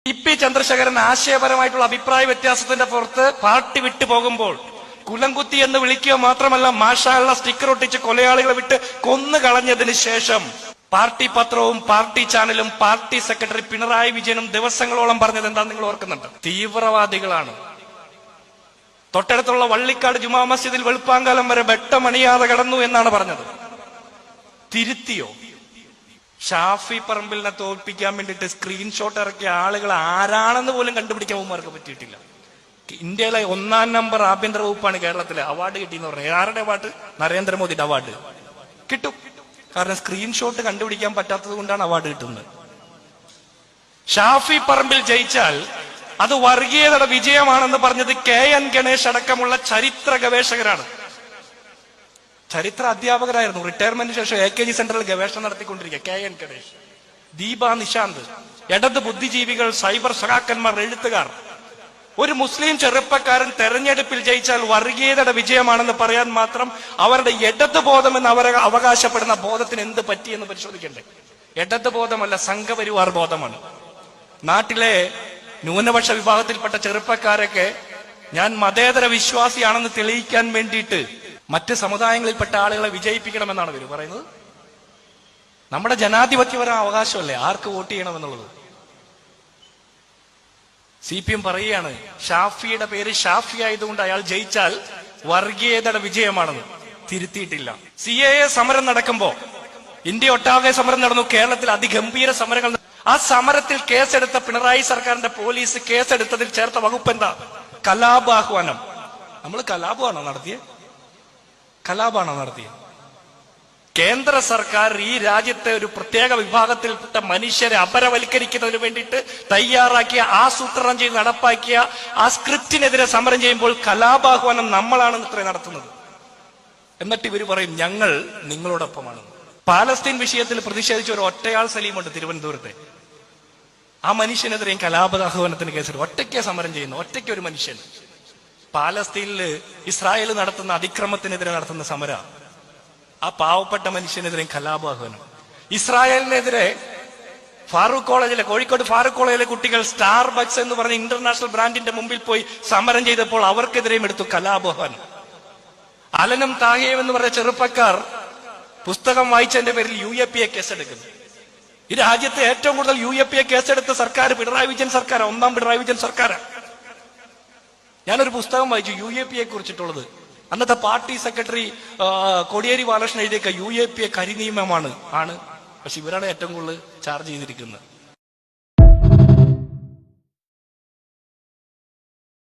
TP. Chandrasekharan ആശയപരമായിട്ടുള്ള അഭിപ്രായ വ്യത്യാസത്തിന്റെ പുറത്ത് പാർട്ടി വിട്ടു പോകുമ്പോൾ കുലംകുത്തി എന്ന് വിളിക്കുക മാത്രമല്ല മാഷാള്ള സ്റ്റിക്കർ ഒട്ടിച്ച് കൊലയാളികളെ വിട്ട് കൊന്നു കളഞ്ഞതിന് ശേഷം പാർട്ടി പത്രവും പാർട്ടി ചാനലും പാർട്ടി സെക്രട്ടറി പിണറായി വിജയനും ദിവസങ്ങളോളം പറഞ്ഞത് എന്താണെന്ന് നിങ്ങൾ ഓർക്കുന്നുണ്ട്? തീവ്രവാദികളാണ്. തൊട്ടടുത്തുള്ള വള്ളിക്കാട് ജുമാ മസ്ജിദിൽ വെളുപ്പാങ്കാലം വരെ വെട്ടമണിയാതെ കടന്നു എന്നാണ് പറഞ്ഞത്. തിരുത്തിയോ? ഷാഫി പറമ്പിലിനെ തോൽപ്പിക്കാൻ വേണ്ടിയിട്ട് സ്ക്രീൻഷോട്ട് ഇറക്കിയ ആളുകൾ ആരാണെന്ന് പോലും കണ്ടുപിടിക്കാൻ ഉമ്മാർക്ക് പറ്റിയിട്ടില്ല. ഇന്ത്യയിലെ 1-ാം നമ്പർ ആഭ്യന്തര വകുപ്പാണ് കേരളത്തിലെ. അവാർഡ് കിട്ടിയെന്ന് പറഞ്ഞത് ആരുടെ അവാർഡ്? നരേന്ദ്രമോദിയുടെ അവാർഡ് കിട്ടും. കാരണം സ്ക്രീൻഷോട്ട് കണ്ടുപിടിക്കാൻ പറ്റാത്തത് കൊണ്ടാണ് അവാർഡ് കിട്ടുന്നത്. ഷാഫി പറമ്പിൽ ജയിച്ചാൽ അത് വർഗീയതയുടെ വിജയമാണെന്ന് പറഞ്ഞത് KN ഗണേഷ് അടക്കമുള്ള ചരിത്ര ഗവേഷകരാണ്. ചരിത്ര അധ്യാപകരായിരുന്നു. റിട്ടയർമെന്റിന് ശേഷം AKG സെന്ററിൽ ഗവേഷണം നടത്തിക്കൊണ്ടിരിക്കുക KN ഗണേഷ്, ദീപ നിശാന്ത്, ഇടത് ബുദ്ധിജീവികൾ, സൈബർ സഖാക്കന്മാർ, എഴുത്തുകാർ. ഒരു മുസ്ലിം ചെറുപ്പക്കാരൻ തെരഞ്ഞെടുപ്പിൽ ജയിച്ചാൽ വർഗീയതയുടെ വിജയമാണെന്ന് പറയാൻ മാത്രം അവരുടെ ഇടത് ബോധം എന്ന് അവർ അവകാശപ്പെടുന്ന ബോധത്തിന് എന്ത് പറ്റിയെന്ന് പരിശോധിക്കണ്ടേ? ഇടത് ബോധമല്ല, സംഘപരിവാർ ബോധമാണ്. നാട്ടിലെ ന്യൂനപക്ഷ വിഭാഗത്തിൽപ്പെട്ട ചെറുപ്പക്കാരൊക്കെ ഞാൻ മതേതര വിശ്വാസിയാണെന്ന് തെളിയിക്കാൻ വേണ്ടിയിട്ട് മറ്റ് സമുദായങ്ങളിൽപ്പെട്ട ആളുകളെ വിജയിപ്പിക്കണമെന്നാണ് ഇവർ പറയുന്നത്. നമ്മുടെ ജനാധിപത്യപരമായ അവകാശമല്ലേ ആർക്ക് വോട്ട് ചെയ്യണമെന്നുള്ളത്. CPM പറയുകയാണ് ഷാഫിയുടെ പേര് ഷാഫി ആയതുകൊണ്ട് അയാൾ ജയിച്ചാൽ വർഗീയതയുടെ വിജയമാണെന്ന്. തിരുത്തിയിട്ടില്ല. CAA സമരം നടക്കുമ്പോ ഇന്ത്യ ഒട്ടാകെ സമരം നടന്നു. കേരളത്തിൽ അതിഗംഭീര സമരങ്ങൾ. ആ സമരത്തിൽ കേസെടുത്ത പിണറായി സർക്കാരിന്റെ പോലീസ് കേസെടുത്തതിൽ ചേർത്ത വകുപ്പ് എന്താ? കലാപാഹ്വാനം. നമ്മൾ കലാപമാണോ നടത്തിയത്? കലാപാണോ നടത്തിയത്? കേന്ദ്ര സർക്കാർ ഈ രാജ്യത്തെ ഒരു പ്രത്യേക വിഭാഗത്തിൽപ്പെട്ട മനുഷ്യരെ അപരവൽക്കരിക്കുന്നതിന് വേണ്ടിയിട്ട് തയ്യാറാക്കിയ, ആസൂത്രണം ചെയ്ത് നടപ്പാക്കിയ ആ സ്ക്രിപ്റ്റിനെതിരെ സമരം ചെയ്യുമ്പോൾ കലാപാഹ്വാനം നമ്മളാണ് ഇത്ര നടത്തുന്നത്. എന്നിട്ട് ഇവർ പറയും ഞങ്ങൾ നിങ്ങളോടൊപ്പമാണ്. പാലസ്തീൻ വിഷയത്തിൽ പ്രതിഷേധിച്ച ഒരു ഒറ്റയാൾ സലീമുണ്ട് തിരുവനന്തപുരത്തെ. ആ മനുഷ്യനെതിരെയും കലാപാഹ്വാനത്തിന് കേസെടുക്കും. ഒറ്റയ്ക്ക് സമരം ചെയ്യുന്നു, ഒറ്റയ്ക്ക് ഒരു മനുഷ്യൻ. പാലസ്തീനിൽ ഇസ്രായേൽ നടത്തുന്ന അതിക്രമത്തിനെതിരെ നടത്തുന്ന സമര. ആ പാവപ്പെട്ട മനുഷ്യനെതിരെ കലാപാഹ്വാനം. ഇസ്രായേലിനെതിരെ ഫാറൂഖ് കോളേജിലെ, കോഴിക്കോട് ഫാറൂഖ് കോളേജിലെ കുട്ടികൾ സ്റ്റാർബക്സ് എന്ന് പറഞ്ഞ ഇന്റർനാഷണൽ ബ്രാൻഡിന്റെ മുമ്പിൽ പോയി സമരം ചെയ്തപ്പോൾ അവർക്കെതിരെയും എടുത്തു കലാപാഹ്വാനം. അലനും താഹയും എന്ന് പറഞ്ഞ ചെറുപ്പക്കാർ പുസ്തകം വായിച്ചതിന്റെ പേരിൽ UAPA കേസെടുക്കുന്നു. ഈ രാജ്യത്തെ ഏറ്റവും കൂടുതൽ UAPA കേസെടുത്ത സർക്കാർ പിണറായി വിജയൻ സർക്കാർ, 1-ാം പിണറായി വിജയൻ സർക്കാരാണ്. ഞാനൊരു പുസ്തകം വായിച്ചു UAPA കുറിച്ചിട്ടുള്ളത്. അന്നത്തെ പാർട്ടി സെക്രട്ടറി കോടിയേരി ബാലകൃഷ്ണൻ എഴുതിയേക്ക UAPA കരിനിയമമാണ്. പക്ഷെ ഇവരാണ് ഏറ്റവും കൂടുതൽ ചാർജ് ചെയ്തിരിക്കുന്നത്.